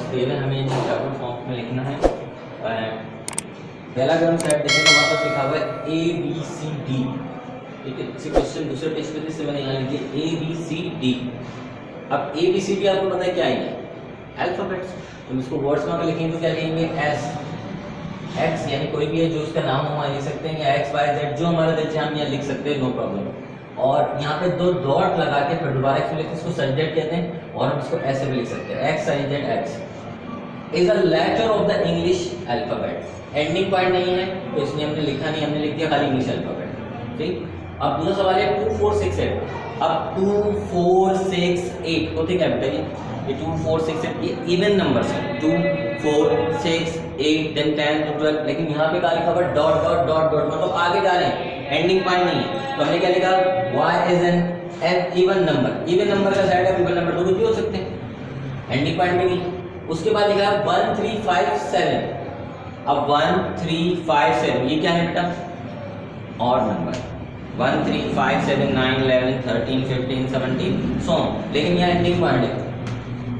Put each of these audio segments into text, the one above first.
Scale है, हमें इन्हें टैबलेट फॉर्म में लिखना है। पहला अगर हम सेट देखें तो हमारे पास लिखा हुआ है ABCD, ठीक है। इसी क्वेश्चन दूसरे पेज पे से मैंने यहाँ लिख दिया ABCD। अब ABCD आपको पता है क्या है, अल्फाबेट्स। तो इसको वर्ड्स में अगर लिखेंगे तो क्या लिखेंगे S, X यानी कोई भी है जो उसका नाम हम लिख सकते हैं, या X Y Z जो हमारा दिल चाहे हम यहाँ लिख सकते हैं, नो प्रॉब्लम। और यहाँ पे दो डॉट लगा के फिर दोबारा एक्स लिखते हैं, इसको सब्जेक्ट कहते हैं, और हम इसको ऐसे भी लिख सकते हैं XYZ। Is a letter of the English alphabet. Ending point नहीं है तो इसलिए हमने लिखा नहीं, हमने लिख दिया खाली इंग्लिश अल्फाबेट, ठीक। अब दूसरा सवाल है 2 4 6 8। अब 2 4 6 8 होते क्या बेटा, ये 2 4 6 8 ये इवन नंबर्स हैं, 2 4 6 8 10 10 12। लेकिन यहाँ पे क्या लिखा हुआ डॉट डॉट डॉट डॉट, मतलब आगे जा रहे हैं, एंडिंग पॉइंट नहीं है। तो हमने क्या लिखा, y is an even number. Even number का सेट है, इवन नंबर तो कुछ भी हो सकते हैं, एंडिंग पॉइंट में नहीं। उसके बाद लिखा 1 3 5 7। अब 1 3 5 7 ये क्या है बेटा, ऑड नंबर। 1 3 5 7 9 11 13 15 17 सो। लेकिन यहाँ एंडिंग पॉइंट है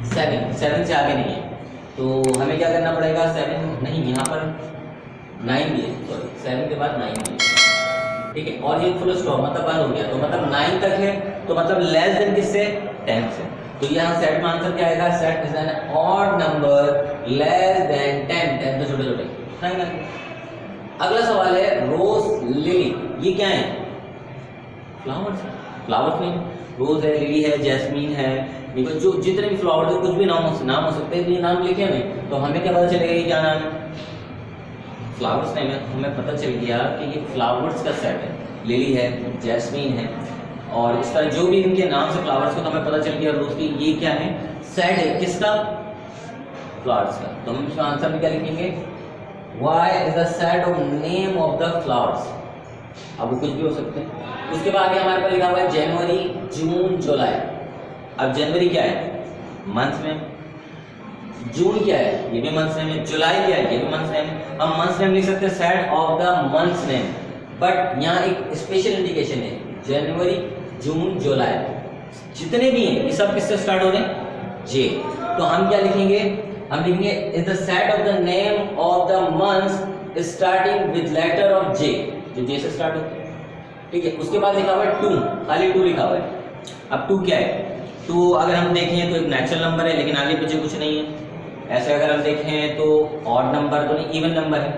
7 से आगे नहीं है, तो हमें क्या करना पड़ेगा, 7 नहीं, यहाँ पर 9 भी है, सॉरी 7 के बाद 9 भी है, ठीक है। और ये फुल स्टॉप मतलब बंद हो गया, तो मतलब 9 तक है, तो मतलब लेस देन किससे, 10 से। तो यहाँ सेट में आंसर क्या आएगा, set is an odd number less than 10। 10 तो छोटे छोटे नहीं। अगला सवाल है रोज लिली, ये क्या है, फ्लावर्स। फ्लावर्स में रोज है, लिली है, जैस्मीन है, जो जितने भी फ्लावर्स है कुछ भी नाम हो सकते हैं, तो ये नाम लिखे हमें, तो हमें क्या पता चलेगा ये क्या नाम है, फ्लावर्स नेम है। हमें पता चल गया कि ये फ्लावर्स का सेट है, लिली है, जैस्मीन है, और इस तरह जो भी इनके नाम से फ्लावर्स को, तो हमें पता चल गया रोज की ये क्या है, सेट है किसका, फ्लावर्स का। तो हम इसका आंसर में क्या लिखेंगे, y is the set of name of the flowers। अब वो कुछ भी हो सकते हैं। उसके बाद हमारे पास लिखा हुआ है जनवरी जून जुलाई। अब जनवरी क्या है, मंथ में, जून क्या है, ये भी मंथ नेम है, जुलाई क्या है, ये भी मंथ नेम है। हम मंथ नेम लिख सकते हैं set of the month name, but यहाँ एक स्पेशल इंडिकेशन है, जनवरी जून जुलाई जितने भी हैं ये सब किससे स्टार्ट हो रहे हैं, जे। तो हम क्या लिखेंगे, हम लिखेंगे is the set of the name of the month starting with letter of J, जो जे से स्टार्ट होते हैं, ठीक है। उसके बाद लिखा हुआ है 2, खाली 2 लिखा हुआ है। अब 2 क्या है, 2 अगर हम देखें तो एक नेचुरल नंबर है, लेकिन आगे पीछे कुछ नहीं है। ऐसे अगर हम देखें तो ऑड नंबर तो नहीं, इवन नंबर है,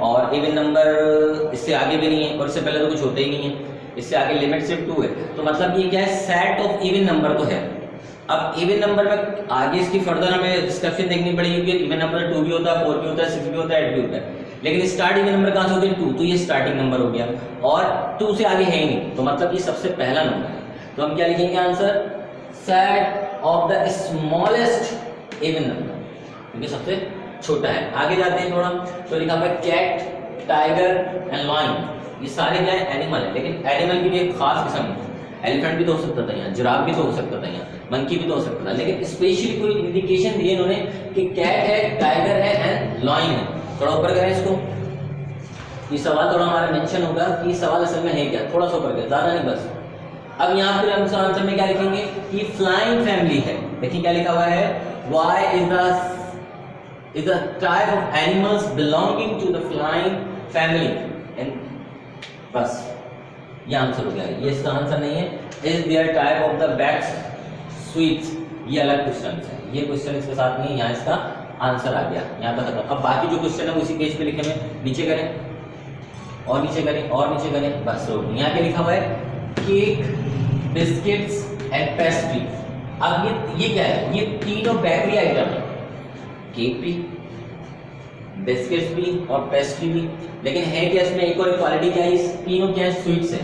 और इवन नंबर इससे आगे भी नहीं है, और इससे पहले तो कुछ होता ही नहीं है, इससे आगे लिमिट सिर्फ 2 है। तो मतलब ये क्या है, सेट ऑफ इवन नंबर तो है। अब इवन नंबर में आगे इसकी फर्दर हमें डिस्क्रिप्शन देखनी पड़ेगी कि इवन नंबर 2 भी होता है, 4 भी होता है, 6 भी होता है, 8 भी होता है, लेकिन स्टार्ट इवन नंबर कहाँ से होती है, 2, तो ये स्टार्टिंग नंबर हो गया, और 2 से आगे है ही नहीं, तो मतलब ये सबसे पहला नंबर है। तो हम क्या लिखेंगे answer, set of the smallest even number, क्योंकि सबसे छोटा है। आगे जाते हैं थोड़ा, तो लिखा हुआ है कैट, टाइगर एंड लायन। ये सारे क्या है, एनिमल है, लेकिन एनिमल की भी एक खास किस्म है। एलिफेंट भी तो हो सकता था यहाँ, जिराफ भी तो हो सकता था यहाँ, मंकी भी तो हो सकता था, लेकिन स्पेशली कोई इंडिकेशन दिए इन्होंने कि कैट है, टाइगर है एंड लायन है। थोड़ा ऊपर करें इसको, ये सवाल थोड़ा हमारा मेंशन होगा कि सवाल असल में है क्या, थोड़ा सा ऊपर करें, ज्यादा नहीं बस। अब यहाँ पर हम आंसर में क्या लिखेंगे कि फ्लाइंग फैमिली है। देखिए क्या लिखा हुआ है, y is a type of animals belonging to the flying family, and बस ये आंसर हो गया। ये इसका आंसर नहीं है, is there type of the bats sweets, ये अलग क्वेश्चन है, ये क्वेश्चन इसके साथ नहीं है, यहाँ इसका आंसर आ गया, यहाँ पर खत्म। अब बाकी जो क्वेश्चन है उसी पेज पे लिखे हुए, नीचे करें और नीचे करें और नीचे करें, बस हो। यहाँ पे लिखा हुआ है केक, बिस्किट्स एंड पेस्ट्री। अब ये क्या है, ये तीनों बेकरी आइटम है, केक भी, बिस्किट्स भी और पेस्ट्री भी, लेकिन है क्या इसमें एक और क्वालिटी क्या है, तीनों क्या है, स्वीट्स है।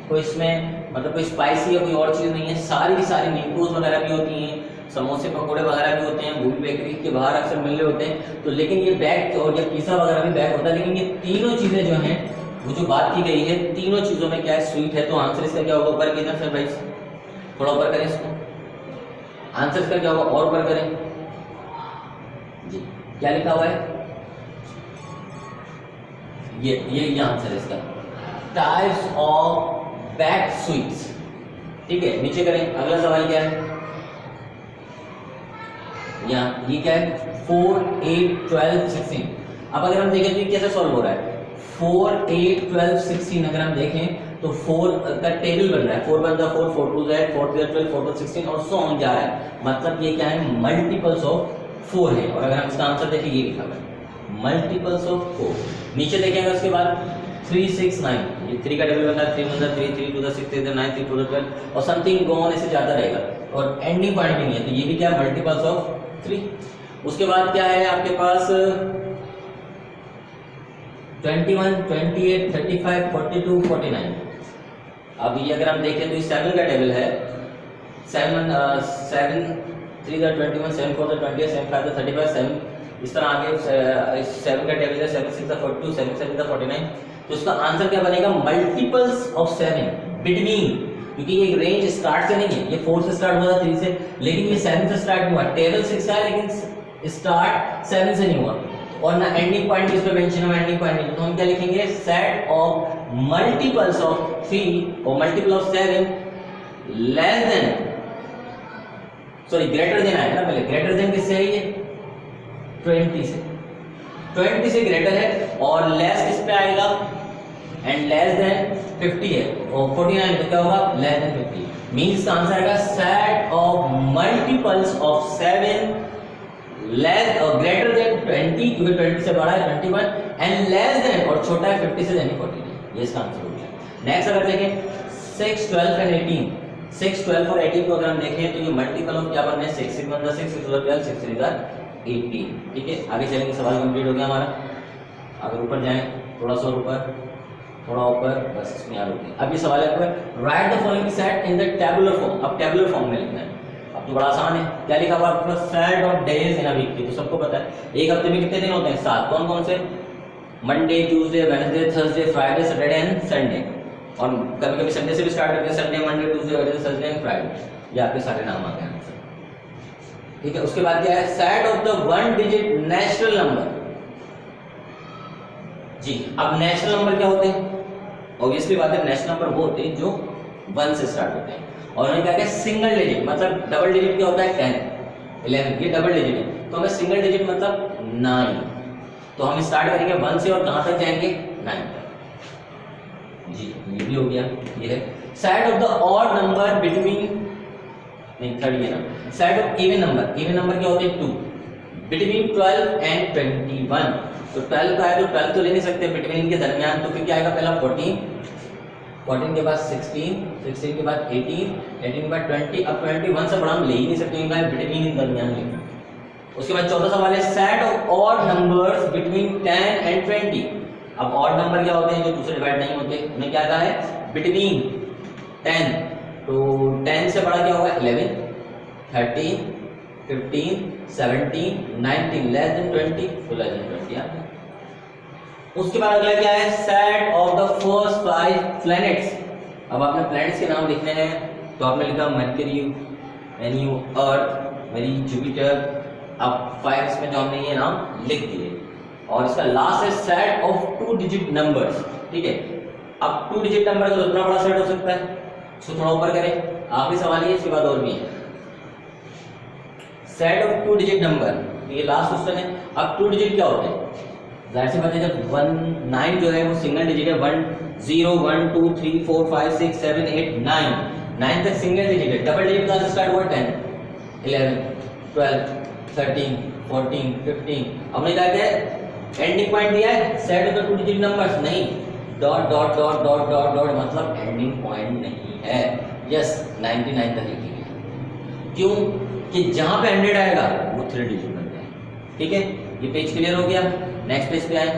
कोई इसमें मतलब कोई स्पाइसी या कोई और चीज़ नहीं है, सारी की सारी नींबूज वगैरह भी होती हैं, समोसे पकौड़े वगैरह भी होते हैं, भूल बेकरी के बाहर अक्सर मिल रहे होते हैं। तो लेकिन ये बैग और ये पिज़्ज़ा वगैरह भी बैग होता है, लेकिन ये तीनों चीज़ें जो हैं वो जो बात की गई है, तीनों चीज़ों में क्या है, स्वीट है। तो आंसर इसका क्या होगा, ऊपर कितना सर भाई, थोड़ा ऊपर करें इसको, आंसर इसका क्या होगा, और ऊपर करें जी, क्या लिखा हुआ है, ये आंसर है इसका, टाइप्स ऑफ बैक्ड स्वीट्स, ठीक है। नीचे करें, अगला सवाल क्या है, यहाँ ये क्या है 4, 8, 12, 16। अब अगर हम देखें तो ये कैसे सॉल्व हो रहा है 4, 8, 12, 16 अगर हम देखें तो 4 का टेबल बन रहा है 4 1 4 4 2 8 4 3 12 4 4 16 और सो ऑन जा रहा है, मतलब ये क्या है मल्टीपल्स ऑफ 4 है। और अगर हम इसका आंसर देखें ये लिखा हुआ है मल्टीपल्स ऑफ 4। नीचे देखेंगे उसके बाद 3 6 9 ये 3 का टेबल बन रहा है 3 1 3 3 2 6 3 9 3 4 12 और समथिंग गो ऑन ऐसे जाता रहेगा और एंडिंग पॉइंट भी नहीं है, तो ये भी क्या है मल्टीपल्स ऑफ 3। उसके बाद क्या है आपके पास 21, 28, 35, 42, 49। अब ये अगर हम देखें तो ये 7 का टेबल है 7 3 का 21, 7 4 का 28, 7 5 का 35, 7 इस तरह आगे 7 का टेबल है 7 6 का 42, 7 7 का 49। तो इसका आंसर क्या बनेगा मल्टीपल्स ऑफ 7 बिटवीन, क्योंकि ये रेंज स्टार्ट से नहीं है, ये 4 से स्टार्ट हुआ था 3 से, लेकिन ये 7 से स्टार्ट हुआ। टेबल 6 का है लेकिन स्टार्ट 7 से नहीं हुआ और ना एंडिंग पॉइंट इस पे मेंशन है एंडिंग पॉइंट नहीं, तो हम क्या लिखेंगे सेट ऑफ मल्टीपल्स ऑफ 3 और multiple of 7 less than sorry greater than आएगा ना, पहले ग्रेटर देन किससे है ये 20 से ग्रेटर है और लेस किस पे आएगा एंड लेस देन 50 है और 49 तो क्या होगा लेस देन 50। मींस इसका आंसर आएगा set of multiples of 7 less और ग्रेटर देन 20 क्योंकि 20 से बड़ा है 21 एंड लेस देन और छोटा है 50 से यानी 49। ये इसका आंसर हो गया। नेक्स्ट अगर देखें 6 12 एंड 18 6 12 और 18 को अगर हम देखें तो ये मल्टीपल ऑफ क्या बन रहे हैं 6 6 1 6 6 12 6 3 18। ठीक है आगे चलेंगे, सवाल कंप्लीट हो गया हमारा। अगर ऊपर जाएं थोड़ा सा ऊपर थोड़ा ऊपर बस इसमें याद होगी। अब ये सवाल है आपका right the following set in the tabular form. अब टेबुलर फॉर्म में लिखना है, अब तो बड़ा आसान है। क्या लिखा हुआ आपका set of days in a week, तो सबको पता है एक हफ्ते में कितने दिन होते हैं 7। कौन कौन से Monday Tuesday Wednesday Thursday Friday Saturday and Sunday, और कभी कभी संडे से भी स्टार्ट करते हैं Sunday Monday Tuesday Wednesday Thursday and Friday, ये आपके सारे नाम आ गए। ठीक है उसके बाद क्या है set of the 1 digit natural number. जी अब नेचुरल नंबर क्या होते हैं, ऑब्वियसली बात है नेचुरल नंबर वो होते हैं जो 1 से स्टार्ट होते हैं और उन्होंने क्या किया सिंगल डिजिट, मतलब डबल डिजिट क्या होता है 10 11 ये डबल डिजिट है, तो हमें सिंगल डिजिट मतलब 9, तो हम स्टार्ट करेंगे 1 से और कहां तक जाएंगे 9 तक। जी ये भी हो गया। ये है set of the odd number between नहीं थर्ड ये ना set of even number. Even number क्या होते हैं 2 बिटवीन 12 एंड 21। तो 12 का है तो 12 तो ले नहीं सकते बिटवीन इनके दरमियान, तो फिर क्या आएगा पहला 14 के बाद 16 के बाद 18 के बाद 20। अब 21 से बड़ा हम ले ही नहीं सकते क्योंकि बिटवीन इन दरमियान लेंगे। उसके बाद चौथा सवाल है set of odd numbers between 10 and 20। अब ऑड नंबर क्या होते हैं जो दूसरे डिवाइड नहीं होते, उन्हें क्या कहा है बिटवीन 10, तो 10 से बड़ा क्या होगा 11 13 15 17 19 लेस देन 20 तो लेस देन 20 आ गया। उसके बाद अगला क्या है set of the first 5 planets. अब आपने प्लैनेट्स के नाम लिखने हैं, तो आपने लिखा मरकरी वेन्यू अर्थ मेरी जुपिटर। अब 5 इसमें जो हमने ये नाम लिख दिए और इसका लास्ट है सेट ऑफ 2 डिजिट नंबर्स। ठीक है अब 2 डिजिट नंबर का कितना बड़ा सेट हो सकता है, इसको थोड़ा ऊपर करें। आखिरी सवाल है इसके बाद और भी है सेट ऑफ 2 डिजिट नंबर, ये लास्ट क्वेश्चन है। अब 2 डिजिट क्या होते हैं, जाहिर सी बात है जब 9 जो है वो सिंगल डिजिट है 1 0 1 2 3 4 5 6 7 8 9 तक सिंगल डिजिट है। डबल डिजिट कहां से स्टार्ट हुआ 10 11 12 13 14 15। हमने क्या किया एंडिंग पॉइंट दिया है set of the 2 digit numbers, नहीं dot dot dot dot dot dot मतलब एंडिंग पॉइंट नहीं है। यस 99 तक लिखेंगे, क्यों कि जहां पे 100 आएगा वो 3 डिजिट बनते हैं। ठीक है ये पेज क्लियर हो गया। नेक्स्ट पेज पे आए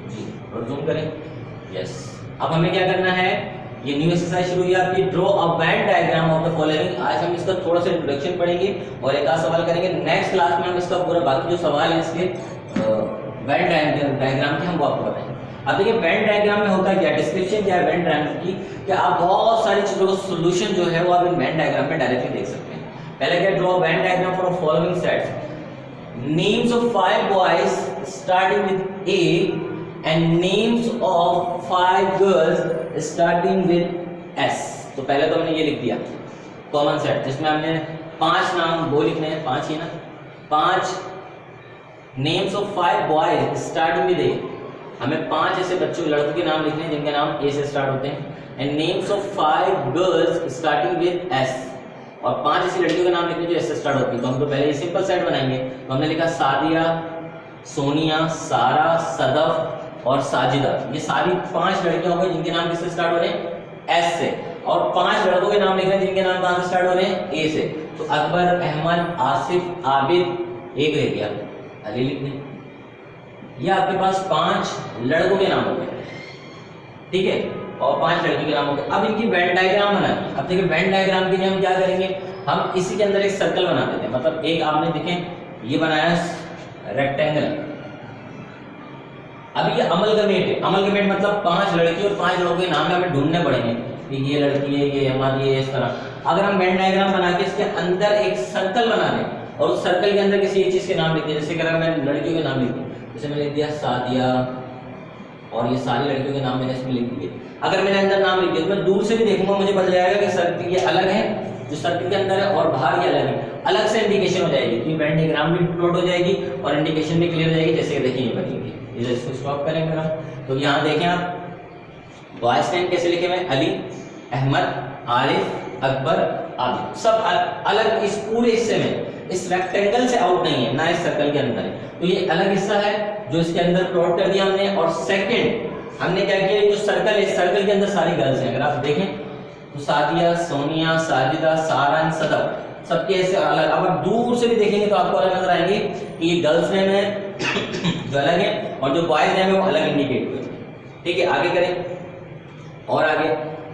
जी और जूम करें। यस अब हमें क्या करना है, ये न्यू एक्सरसाइज शुरू हुई आपकी draw a Venn diagram of the following. आज हम इसका थोड़ा सा इंट्रोडक्शन पढ़ेंगे और एक आध सवाल करेंगे। नेक्स्ट क्लास में हम इसका पूरा बाकी जो सवाल है इसके वेन डायग्राम के हम वो आपको बताएंगे। अब देखिए वेन डायग्राम में होता क्या, डिस्क्रिप्शन क्या है वेन डायग्राम की, कि आप बहुत सारी चीजों का सोल्यूशन जो है वो आप इन वेन डायग्राम में डायरेक्टली देख सकते हैं। पहले क्या draw Venn diagram for following sets names of 5 boys starting with A and names of 5 girls starting with S। तो पहले तो हमने ये लिख दिया कॉमन सेट जिसमें हमने 5 नाम वो लिखने हैं, 5 ही ना, 5 names of 5 boys starting with A, हमें 5 ऐसे बच्चों लड़कों के नाम लिखने हैं जिनके नाम ए से स्टार्ट होते हैं, and names of 5 girls starting with S, और 5 ऐसी लड़कियों के नाम लिखने जो एस से स्टार्ट होती है। तो हम तो पहले ये सिंपल सेट बनाएंगे, तो हमने लिखा सादिया, सोनिया, सारा, सदफ और साजिदा, ये सारी 5 लड़कियां हो गई जिनके नाम किससे स्टार्ट हो रहे हैं, एस से, और 5 लड़कों के नाम लिख रहे हैं जिनके नाम कहां से स्टार्ट हो रहे हैं, ए से। तो अकबर, अहमद, आसिफ, आबिद, एक रह गया अली लिख दें। ये आपके पास 5 लड़कों के नाम हो गए, ठीक है, और 5 लड़की के नाम हो गए। अब इनकी वेन डायग्राम बनानी। अब देखिए वेन डायग्राम के लिए हम क्या करेंगे, हम इसी के अंदर एक सर्कल बना देते हैं, मतलब एक आपने देखें ये बनाया रेक्टेंगल। अब ये अमलगमेट है, अमलगमेट मतलब 5 लड़की और 5 लड़कों के नाम हमें ढूंढने पड़ेंगे कि ये लड़की है, ये हमारी, ये इस तरह। अगर हम वेन डायग्राम बना के इसके अंदर एक सर्कल बना दें और उस सर्कल के अंदर किसी एक चीज के नाम लिख दिए, जैसे अगर मैं लड़कियों के नाम लिख दूं, जैसे मैंने लिख दिया सादिया, और ये सारी लड़कियों के नाम मैंने इसमें लिख दिए। अगर मैंने अंदर नाम लिख दिया तो मैं दूर से भी देखूंगा, मुझे पता जाएगा कि सर्कल ये अलग है, जो सर्कल के अंदर है, और बाहर ये अलग है, अलग से इंडिकेशन हो जाएगी। तो वेन डायग्राम भी प्लॉट हो जाएगी और इंडिकेशन भी क्लियर हो जाएगी, जैसे देखिए ये बनेगी। इधर इसको स्टॉप करेंगे हम, तो यहाँ देखें आप बॉयज नेम कैसे लिखे हुए, अली, अहमद, आरिफ, अकबर, आबिद, सब अलग इस पूरे हिस्से में, इस रेक्टेंगल से आउट नहीं है, ना इस सर्कल के अंदर है। तो ये अलग हिस्सा है जो इसके अंदर प्लॉट कर दिया हमने। और सेकंड हमने क्या किया, जो सर्कल है, सर्कल के अंदर सारी गर्ल्स हैं। अगर आप देखें तो सादिया, सोनिया, साजिदा, सारा, सदफ, सबके ऐसे अलग। अब आप दूर से भी देखेंगे तो आपको अलग नजर आएंगे कि ये गर्ल्स नेम है जो अलग है, और जो बॉयज नेम है वो अलग इंडिकेट हुए। ठीक है, आगे करें और आगे,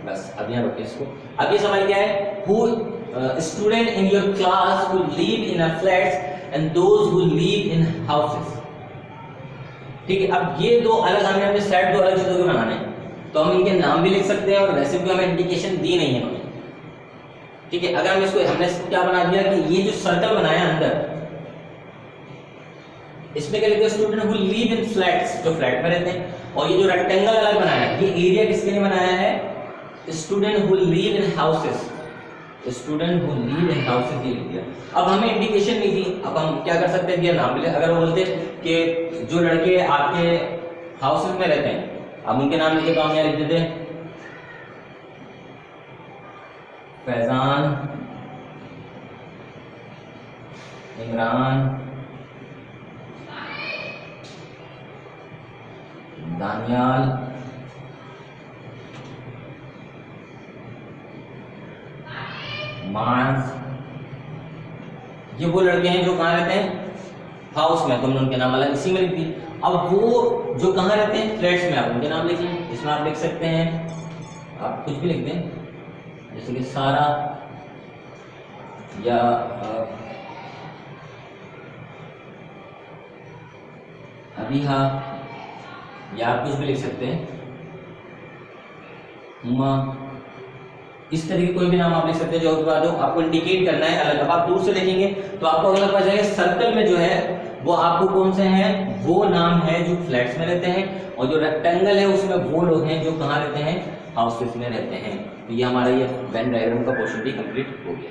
बस अब यहाँ रोके इसको। अब ये समझ गया है, who student in your class who live in a flats and those who live in houses. ठीक है, अब ये दो अलग हमें सेट दो अलग चीजों के बनाने हैं, तो हम इनके नाम भी लिख सकते हैं और वैसे भी हमें इंडिकेशन दी नहीं है उन्होंने। ठीक है, अगर हम इसको, हमने क्या बना दिया कि ये जो सर्कल बनाया अंदर, इसमें क्या लिखा, student who live in flats, जो फ्लैट में रहते हैं, और ये जो रेक्टेंगल अलग बनाया है, ये एरिया किसके लिए बनाया है, student who live in houses, student who live in houses, ये लिख दिया। अब हमें इंडिकेशन नहीं दी, अब हम क्या कर सकते हैं कि नाम ले, अगर वो बोलते कि जो लड़के आपके हाउसेस में रहते हैं, अब उनके नाम लिखे तो हम यहाँ लिख देते फैजान, इमरान, दानियाल, मार्ज, ये वो लड़के हैं जो कहाँ रहते हैं, हाउस में, तुमने उनके नाम अलग इसी में लिख दी। अब वो जो कहाँ रहते हैं, फ्लैट्स में, आप उनके नाम लिख लें। इसमें आप लिख सकते हैं, आप कुछ भी लिख दें, जैसे कि सारा या अबीहा, या आप कुछ भी लिख सकते हैं, हुमा, इस तरह के कोई भी नाम आप लिख सकते हैं जो बाद आपको इंडिकेट करना है अलग। अब आप दूर से देखेंगे तो आपको अगला पता चलेगा सर्कल में जो है वो आपको कौन से हैं, वो नाम है जो फ्लैट्स में रहते हैं, और जो रेक्टेंगल है उसमें वो लोग हैं जो कहाँ रहते हैं, हाउसेस में रहते हैं। तो ये हमारा ये वेन डायग्राम का पोर्शन भी कंप्लीट हो गया।